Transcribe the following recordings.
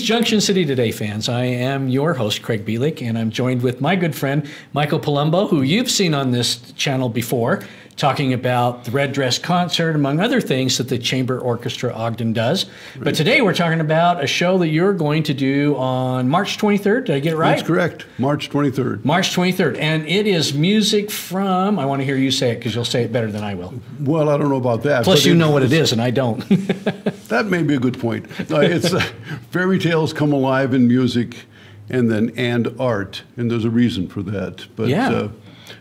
Junction City Today, fans. I am your host, Craig Bielik, and I'm joined with my good friend, Michael Palumbo, who you've seen on this channel before, talking about the Red Dress Concert, among other things that the Chamber Orchestra Ogden does. Right. But today we're talking about a show that you're going to do on March 23rd. Did I get it right? That's correct. March 23rd. March 23rd. And it is music from, I want to hear you say it because you'll say it better than I will. Well, I don't know about that. Plus, you know what it is, and I don't. That may be a good point. It's fairy tales come alive in music and art, and there's a reason for that. But yeah.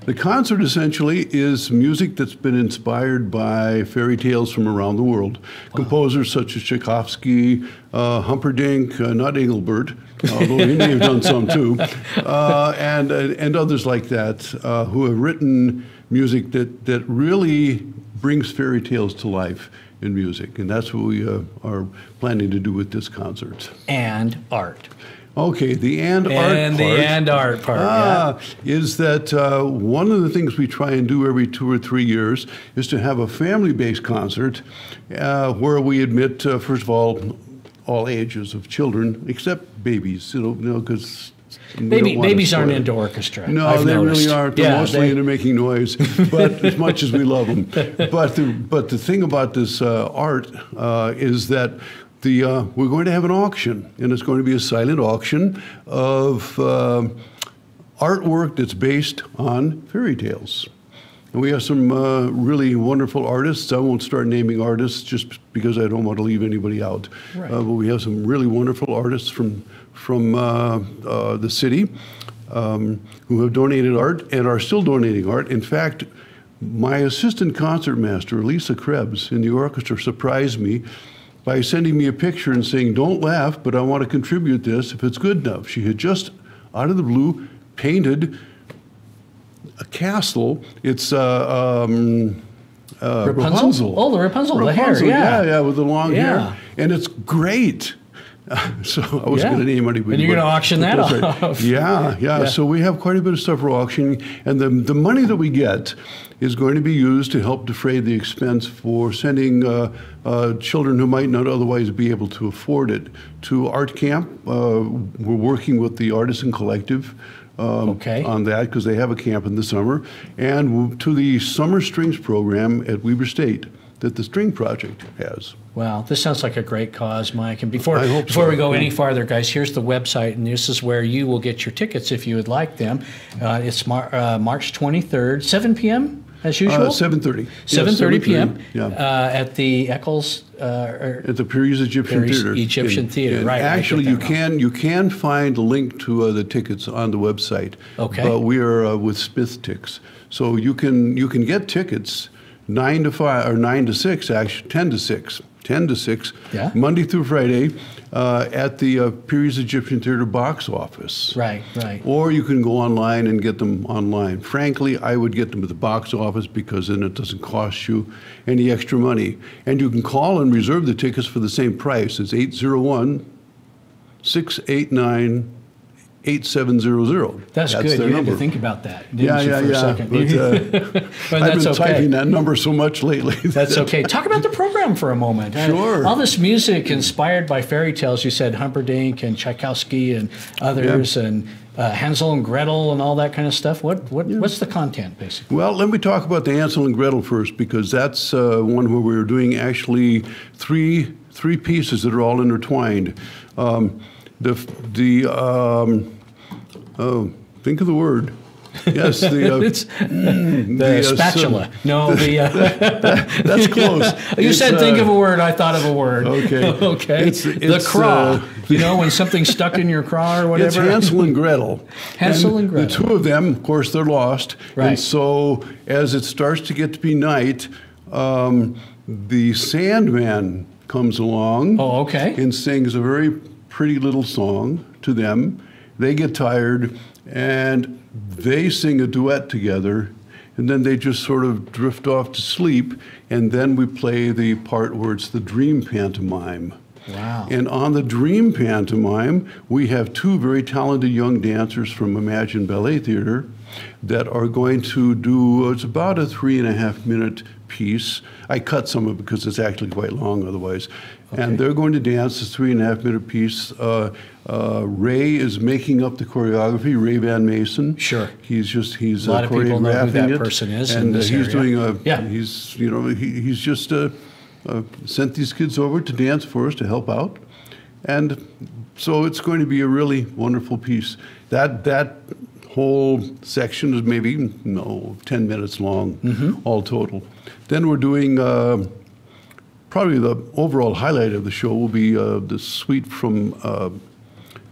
The concert essentially is music that's been inspired by fairy tales from around the world. Wow. Composers such as Tchaikovsky, Humperdinck, not Engelbert, although he may have done some too, and others like that who have written music that really brings fairy tales to life in music. And that's what we are planning to do with this concert. And art. Okay, the and art part is that one of the things we try and do every 2 or 3 years is to have a family-based concert where we admit, first of all ages of children, except babies, because babies aren't into orchestra. No, I've they noticed. really aren't. They're mostly into making noise, but as much as we love them. But the thing about this art is that we're going to have an auction, and it's going to be a silent auction of artwork that's based on fairy tales. And we have some really wonderful artists. I won't start naming artists just because I don't want to leave anybody out. Right. But we have some really wonderful artists from the city who have donated art and are still donating art. In fact, my assistant concertmaster, Lisa Krebs, in the orchestra surprised me by sending me a picture and saying, "Don't laugh, but I want to contribute this if it's good enough." She had just, out of the blue, painted a castle. It's Rapunzel. Rapunzel. Oh, the Rapunzel, the hair, yeah, with the long hair. And it's great. So I wasn't going to name anybody. And you're going to auction that off. Yeah. So we have quite a bit of stuff we're auctioning. And the money that we get is going to be used to help defray the expense for sending children who might not otherwise be able to afford it to art camp. We're working with the Artisan Collective on that because they have a camp in the summer. And to the Summer Strings program at Weber State that the String Project has. Wow, this sounds like a great cause, Mike. And before we go any farther, guys, here's the website, and this is where you will get your tickets if you would like them. It's March 23rd, 7 p.m. as usual? 7:30. 7:30 p.m. At the Eccles. At the Perry's Egyptian Theater. Egyptian Theater, right. Actually, you can find a link to the tickets on the website. Okay. But we are with Smith Tix, so you can get tickets 9 to 5 or 9 to 6, actually 10 to 6. 10 to 6, Monday through Friday, at the Perry's Egyptian Theater box office. Right. Or you can go online and get them online. Frankly, I would get them at the box office because then it doesn't cost you any extra money. And you can call and reserve the tickets for the same price. It's 801-689-8700. That's good. You had to think about that, didn't you, for a second? But I've been typing that number so much lately. That's okay. Talk about the program for a moment. Sure. All this music inspired by fairy tales. You said Humperdinck and Tchaikovsky and others, and Hansel and Gretel and all that kind of stuff. What's the content, basically? Well, let me talk about the Hansel and Gretel first, because that's one where we're doing actually three pieces that are all intertwined. Think of the word. Yes, the spatula. That's close. You said think of a word. I thought of a word. Okay. Okay. It's the craw. When something's stuck in your craw or whatever. It's Hansel and Gretel. Hansel and Gretel. The two of them, of course, they're lost. Right. And so as it starts to get to be night, the Sandman comes along. Oh, okay. And sings a very pretty little song to them. They get tired, and they sing a duet together, and then they just sort of drift off to sleep, and then we play the part where it's the dream pantomime. Wow. And on the dream pantomime, we have two very talented young dancers from Imagine Ballet Theater that are going to do, it's about a 3.5 minute piece. I cut some of it because it's actually quite long otherwise. And they're going to dance a 3.5-minute piece. Ray is making up the choreography. Ray Van Mason. Sure. He's a lot of people know who that person is, and in this he's area. doing he's just sent these kids over to dance for us to help out, and so it's going to be a really wonderful piece. That whole section is maybe 10 minutes long, all total. Then we're doing. Probably the overall highlight of the show will be the suite from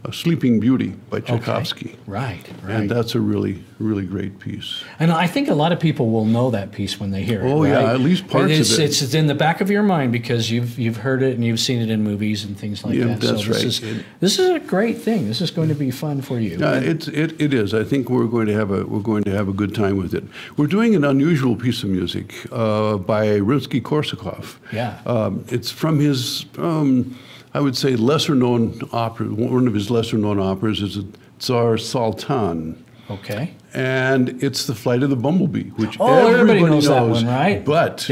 A Sleeping Beauty by Tchaikovsky. Okay. Right. And that's a really, really great piece. And I think a lot of people will know that piece when they hear it. Oh, right? yeah, at least parts of it. It's in the back of your mind because you've heard it and you've seen it in movies and things like that. That's so right. This is a great thing. This is going to be fun for you. It is. I think we're going to have a good time with it. We're doing an unusual piece of music by Rimsky-Korsakov. Yeah. It's from his. I would say lesser-known opera. One of his lesser-known operas is Tsar Sultan. Okay. And it's The Flight of the Bumblebee, which everybody knows that one, right? But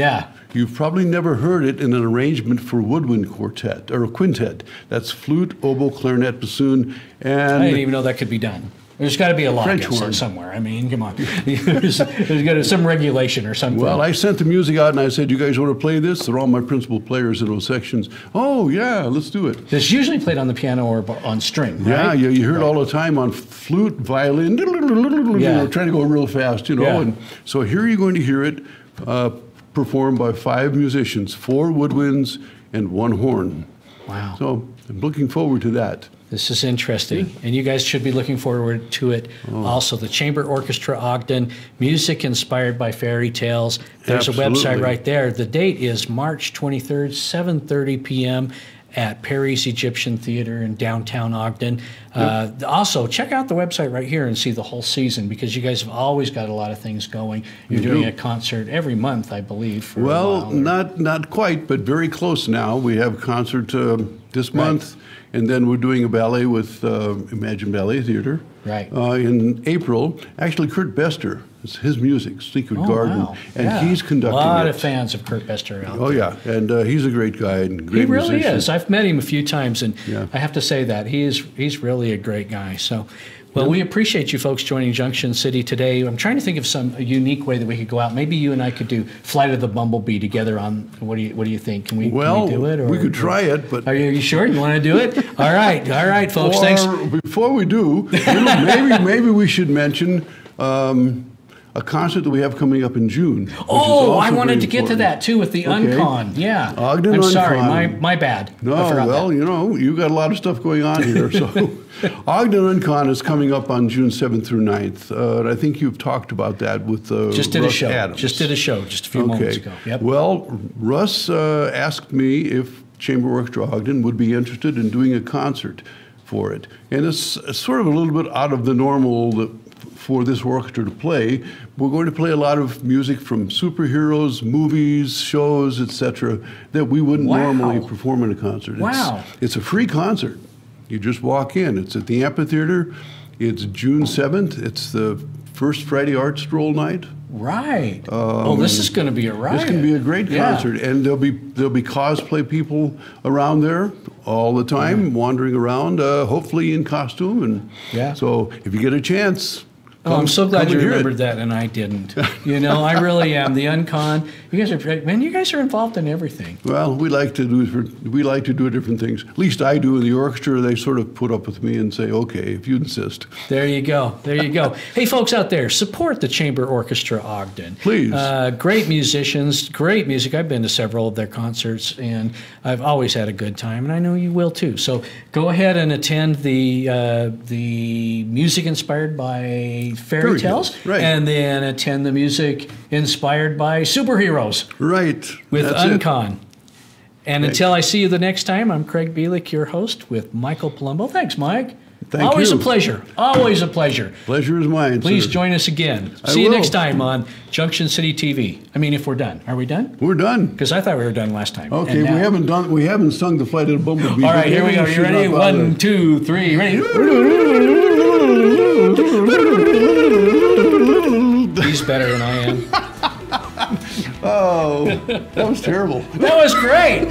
you've probably never heard it in an arrangement for woodwind quartet or a quintet. That's flute, oboe, clarinet, bassoon, and I didn't even know that could be done. There's got to be a law French against horn it somewhere. I mean, come on. There's got to be some regulation or something. Well, I sent the music out and I said, "You guys want to play this?" They're all my principal players in those sections. Oh, yeah, let's do it. It's usually played on the piano or on string, Yeah, right? you hear it all the time on flute, violin, trying to go real fast, And so here you're going to hear it performed by 5 musicians, 4 woodwinds and 1 horn. Wow. So I'm looking forward to that. This is interesting, and you guys should be looking forward to it. Also, the Chamber Orchestra Ogden, music inspired by fairy tales. There's a website right there. The date is March 23rd, 7:30 p.m. at Perry's Egyptian Theater in downtown Ogden. Also, check out the website right here and see the whole season because you guys have always got a lot of things going. You're doing a concert every month, I believe. For not quite, but very close now. We have a concert this month. And then we're doing a ballet with Imagine Ballet Theater in April. Actually, Kurt Bester, it's his music, Secret Garden, and he's conducting it. A lot of fans of Kurt Bester out there. Oh, yeah, and he's a great guy and great musician. He really is. I've met him a few times, and I have to say that. He's really a great guy. So, well, we appreciate you folks joining Junction City today. I'm trying to think of a unique way that we could go out. Maybe you and I could do Flight of the Bumblebee together on, what do you think? Can we do it? Or, we could try it, but... Are you sure? You want to do it? All right, folks, thanks. Before we do, maybe we should mention a concert that we have coming up in June. Oh, I wanted to get to that too with the Uncon. Yeah. Ogden I'm Uncon. sorry, my bad. No, well, you got a lot of stuff going on here. So Ogden Uncon is coming up on June 7th through 9th. And I think you've talked about that with Just did Russ a show. Adams. Just did a show just a few moments ago. Yep. Well, Russ asked me if Chamber Orchestra Ogden would be interested in doing a concert for it. And it's sort of a little bit out of the normal for this orchestra to play. We're going to play a lot of music from superheroes, movies, shows, etc., that we wouldn't normally perform in a concert. It's a free concert. You just walk in. It's at the amphitheater. It's June 7th. It's the first Friday art stroll night. Right. This is going to be a riot. It's going to be a great concert, and there'll be cosplay people around there all the time, wandering around, hopefully in costume. And so, if you get a chance. I'm so glad you remembered that, and I didn't. I really am. The Uncon, you guys are involved in everything. Well, we like to do different things. At least I do. In the orchestra, they sort of put up with me and say, "Okay, if you insist." There you go. Hey, folks out there, support the Chamber Orchestra Ogden. Please. Great musicians, great music. I've been to several of their concerts, and I've always had a good time, and I know you will too. So go ahead and attend the music inspired by fairy tales, and then attend the music inspired by superheroes. Right. With Uncon. And until I see you the next time, I'm Craig Bielik, your host, with Michael Palumbo. Thanks, Mike. Always a pleasure. Always a pleasure. Pleasure is mine. Please join us again. See you next time on Junction City TV. I mean, if we're done. Are we done? We're done. Because I thought we were done last time. Okay, we haven't sung the Flight of the Bumblebee. All right, here we go. You ready? 1, 2, 3. Ready? He's better than I am. Oh, that was terrible. That was great.